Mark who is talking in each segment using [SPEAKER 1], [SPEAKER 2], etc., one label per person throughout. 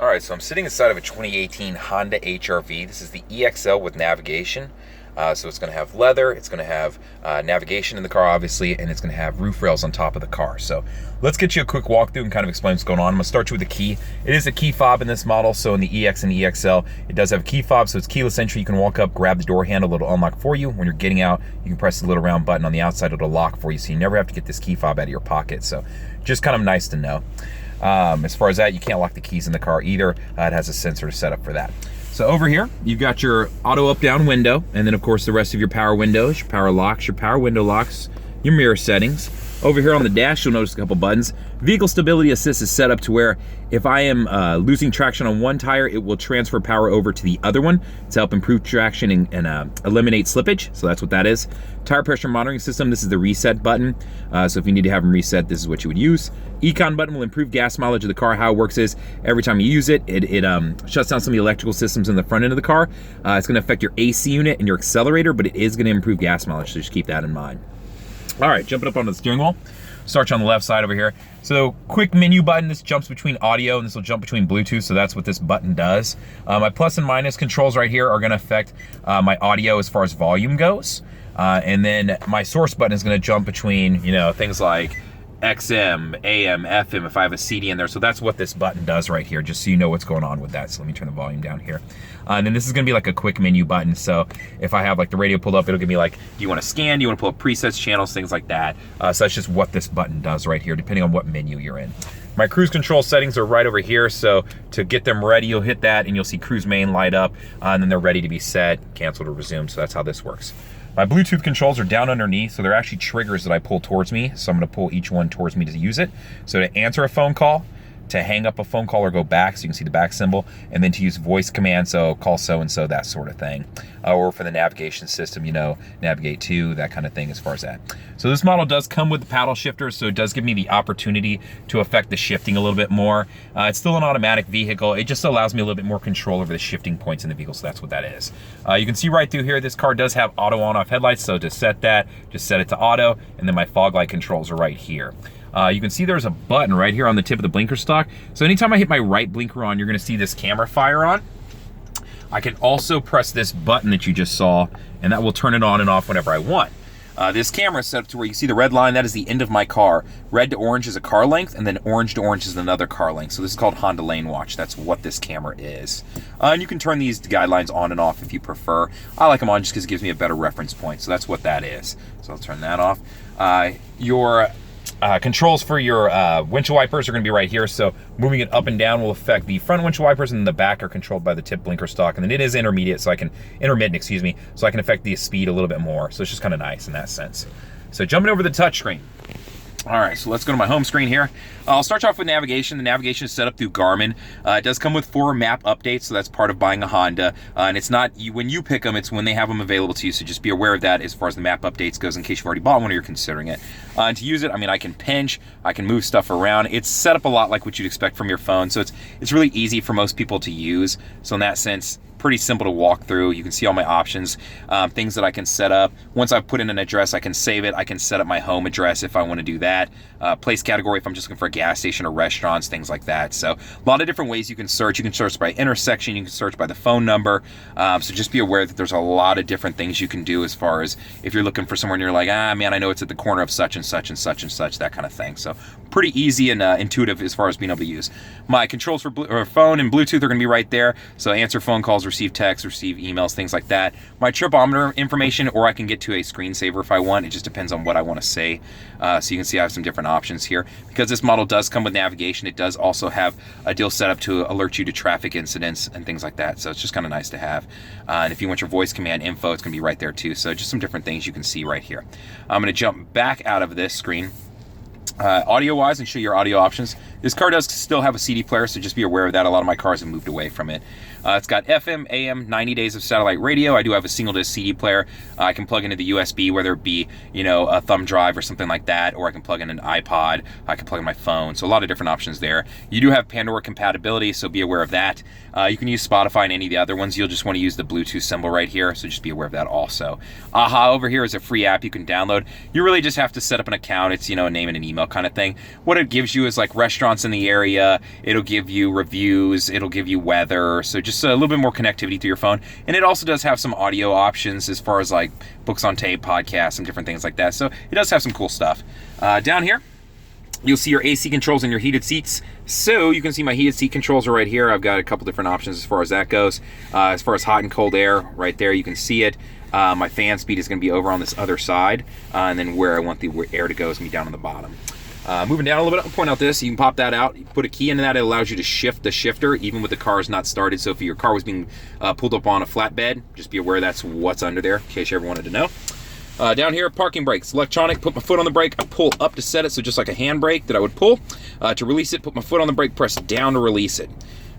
[SPEAKER 1] All right, so I'm sitting inside of a 2018 Honda HRV. This is the EXL with navigation. So it's going to have leather, it's going to have navigation in the car, obviously, and it's going to have roof rails on top of the car. So let's get you a quick walkthrough and kind of explain what's going on. I'm going to start you with the key. It is a key fob in this model, so in the EX and the EXL, it does have a key fob, so it's keyless entry. You can walk up, grab the door handle, it'll unlock for you. When you're getting out, you can press the little round button on the outside, it'll lock for you, so you never have to get this key fob out of your pocket. So just kind of nice to know. As far as that, you can't lock the keys in the car either. It has a sensor set up for that. So over here, you've got your auto up-down window, and then of course the rest of your power windows, your power locks, your power window locks, your mirror settings. Over here on the dash, you'll notice a couple buttons. Vehicle Stability Assist is set up to where if I am losing traction on one tire, it will transfer power over to the other one to help improve traction and eliminate slippage. So that's what that is. Tire Pressure Monitoring System, this is the reset button. So if you need to have them reset, this is what you would use. Econ button will improve gas mileage of the car. How it works is every time you use it, it shuts down some of the electrical systems in the front end of the car. It's going to affect your AC unit and your accelerator, but it is going to improve gas mileage, so just keep that in mind. All right, jumping up onto the steering wheel. Start you on the left side over here. So quick menu button, this jumps between audio and this will jump between Bluetooth, so that's what this button does. My plus and minus controls right here are gonna affect my audio as far as volume goes. And then my source button is gonna jump between, you know, things like XM, AM, FM, if I have a CD in there. So that's what this button does right here, just so you know what's going on with that. So let me turn the volume down here. And then this is gonna be like a quick menu button. So if I have like the radio pulled up, it'll give me like, do you wanna scan? Do you wanna pull up presets, channels, things like that? So that's just what this button does right here, depending on what menu you're in. My cruise control settings are right over here. So to get them ready, you'll hit that and you'll see cruise main light up, and then they're ready to be set, canceled, or resumed. So that's how this works. My Bluetooth controls are down underneath, so they're actually triggers that I pull towards me. So I'm gonna pull each one towards me to use it. So to answer a phone call, to hang up a phone call or go back, so you can see the back symbol, and then to use voice command, so call so-and-so, that sort of thing. Or for the navigation system, you know, navigate to, that kind of thing as far as that. So this model does come with the paddle shifter, so it does give me the opportunity to affect the shifting a little bit more. It's still an automatic vehicle. It just allows me a little bit more control over the shifting points in the vehicle, so that's what that is. You can see right through here, this car does have auto on-off headlights, so to set that, just set it to auto, and then my fog light controls are right here. You can see there's a button right here on the tip of the blinker stock. So anytime I hit my right blinker on, you're gonna see this camera fire on. I can also press this button that you just saw, and that will turn it on and off whenever I want. This camera is set up to where you see the red line, that is the end of my car. Red to orange is a car length, and then orange to orange is another car length. So this is called Honda Lane Watch. That's what this camera is. And you can turn these guidelines on and off if you prefer. I like them on just because it gives me a better reference point. So that's what that is. So I'll turn that off. Your controls for your windshield wipers are going to be right here. So moving it up and down will affect the front windshield wipers, and the back are controlled by the tip blinker stock. And then it is intermittent, so I can affect the speed a little bit more. So it's just kind of nice in that sense. So jumping over the touchscreen. All right, so let's go to my home screen here. I'll start off with navigation. The navigation is set up through Garmin. It does come with 4 map updates, so that's part of buying a Honda. And it's not when you pick them, it's when they have them available to you, so just be aware of that as far as the map updates goes in case you've already bought one or you're considering it. And to use it, I mean, I can pinch, I can move stuff around. It's set up a lot like what you'd expect from your phone, so it's really easy for most people to use. So in that sense, pretty simple to walk through. You can see all my options, things that I can set up. Once I've put in an address, I can save it. I can set up my home address if I want to do that. Place category if I'm just looking for a gas station or restaurants, things like that. So a lot of different ways you can search. You can search by intersection. You can search by the phone number. So just be aware that there's a lot of different things you can do as far as if you're looking for somewhere and you're like, man, I know it's at the corner of such and such and such and such, that kind of thing. So pretty easy and intuitive as far as being able to use. My controls for phone and Bluetooth are going to be right there. So answer phone calls, receive texts, receive emails, things like that. My tripometer information, or I can get to a screensaver if I want. It just depends on what I want to say. So you can see I have some different options here. Because this model does come with navigation, it does also have a deal set up to alert you to traffic incidents and things like that. So it's just kind of nice to have. And if you want your voice command info, it's going to be right there too. So just some different things you can see right here. I'm going to jump back out of this screen. Audio wise, and show your audio options. This car does still have a CD player, so just be aware of that. A lot of my cars have moved away from it. It's got FM, AM, 90 days of satellite radio. I do have a single disc CD player. I can plug into the USB, whether it be, you know, a thumb drive or something like that, or I can plug in an iPod. I can plug in my phone. So a lot of different options there. You do have Pandora compatibility, so be aware of that. You can use Spotify and any of the other ones. You'll just want to use the Bluetooth symbol right here, so just be aware of that also. Aha over here is a free app you can download. You really just have to set up an account. It's, you know, a name and an email kind of thing. What it gives you is like restaurants restaurants in the area. It'll give you reviews. It'll give you weather. So just a little bit more connectivity to your phone. And it also does have some audio options as far as like books on tape, podcasts, and different things like that. So it does have some cool stuff. Down here, you'll see your AC controls and your heated seats. So you can see my heated seat controls are right here. I've got a couple different options as far as that goes. As far as hot and cold air, right there, you can see it. My fan speed is going to be over on this other side, and then where I want the air to go is going to be down on the bottom. Moving down a little bit, I'll point out this. You can pop that out. You put a key into that. It allows you to shift the shifter even with the cars not started. So if your car was being pulled up on a flatbed, just be aware that's what's under there, in case you ever wanted to know. Down here, parking brakes, electronic. Put my foot on the brake. I pull up to set it, so just like a handbrake that I would pull. To release it, put my foot on the brake, press down to release it.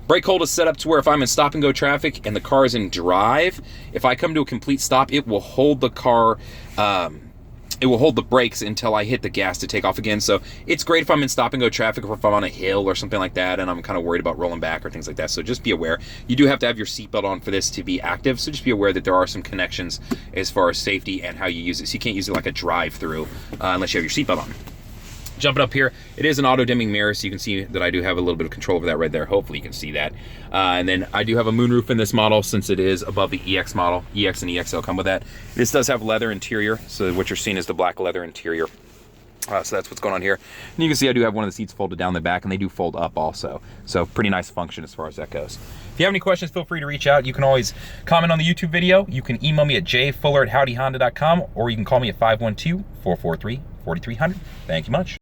[SPEAKER 1] Brake hold is set up to where if I'm in stop and go traffic and the car is in drive, if I come to a complete stop, it will hold the car, it will hold the brakes until I hit the gas to take off again. So it's great if I'm in stop and go traffic or if I'm on a hill or something like that and I'm kind of worried about rolling back or things like that. So just be aware. You do have to have your seatbelt on for this to be active. So just be aware that there are some connections as far as safety and how you use it. So you can't use it like a drive-through unless you have your seatbelt on. Jumping up here, it is an auto-dimming mirror, so you can see that I do have a little bit of control over that right there. Hopefully you can see that. And then I do have a moonroof in this model since it is above the EX model. EX and EXL come with that. This does have leather interior, so what you're seeing is the black leather interior. So that's what's going on here. And you can see I do have one of the seats folded down the back, and they do fold up also. So pretty nice function as far as that goes. If you have any questions, feel free to reach out. You can always comment on the YouTube video. You can email me at jfuller@howdyhonda.com, or you can call me at 512-443-4300. Thank you much.